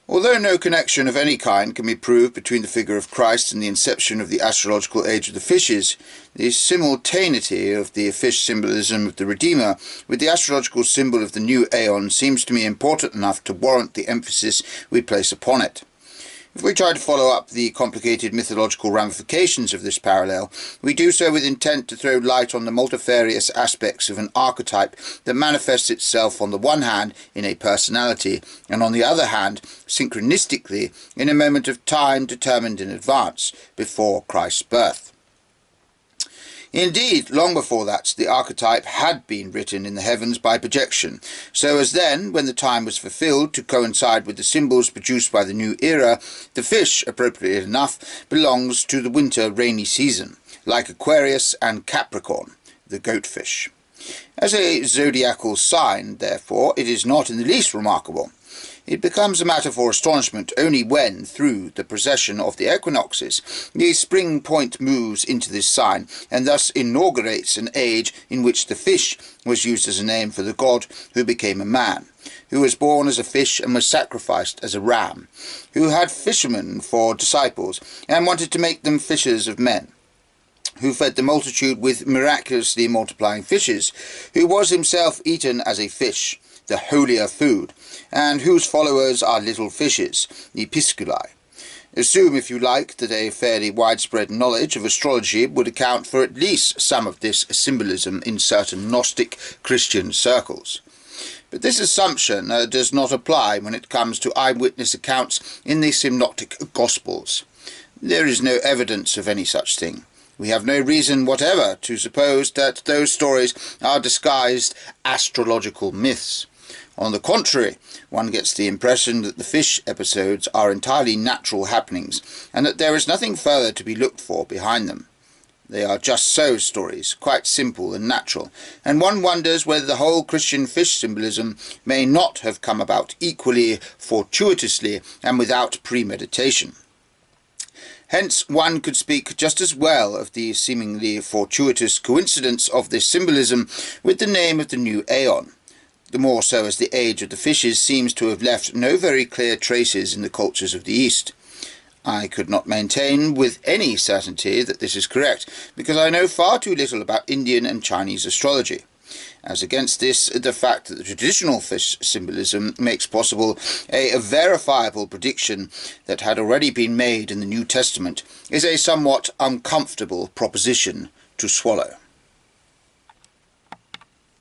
Although no connection of any kind can be proved between the figure of Christ and the inception of the astrological age of the fishes, the simultaneity of the fish symbolism of the Redeemer with the astrological symbol of the new Aion seems to me important enough to warrant the emphasis we place upon it. If we try to follow up the complicated mythological ramifications of this parallel, we do so with intent to throw light on the multifarious aspects of an archetype that manifests itself on the one hand in a personality, and on the other hand, synchronistically, in a moment of time determined in advance, before Christ's birth. Indeed, long before that, the archetype had been written in the heavens by projection, so as then, when the time was fulfilled to coincide with the symbols produced by the new era, the fish, appropriately enough, belongs to the winter rainy season, like Aquarius and Capricorn, the goatfish. As a zodiacal sign, therefore, it is not in the least remarkable. It becomes a matter for astonishment only when, through the precession of the equinoxes, the spring point moves into this sign, and thus inaugurates an age in which the fish was used as a name for the god who became a man, who was born as a fish and was sacrificed as a ram, who had fishermen for disciples, and wanted to make them fishers of men, who fed the multitude with miraculously multiplying fishes, who was himself eaten as a fish, the holier food, and whose followers are little fishes, the pisculi. Assume, if you like, that a fairly widespread knowledge of astrology would account for at least some of this symbolism in certain Gnostic Christian circles. But this assumption does not apply when it comes to eyewitness accounts in the synoptic Gospels. There is no evidence of any such thing. We have no reason whatever to suppose that those stories are disguised astrological myths. On the contrary, one gets the impression that the fish episodes are entirely natural happenings, and that there is nothing further to be looked for behind them. They are just so stories, quite simple and natural, and one wonders whether the whole Christian fish symbolism may not have come about equally fortuitously and without premeditation. Hence one could speak just as well of the seemingly fortuitous coincidence of this symbolism with the name of the new Aion, the more so as the age of the fishes seems to have left no very clear traces in the cultures of the East. I could not maintain with any certainty that this is correct, because I know far too little about Indian and Chinese astrology. As against this, the fact that the traditional fish symbolism makes possible a verifiable prediction that had already been made in the New Testament is a somewhat uncomfortable proposition to swallow.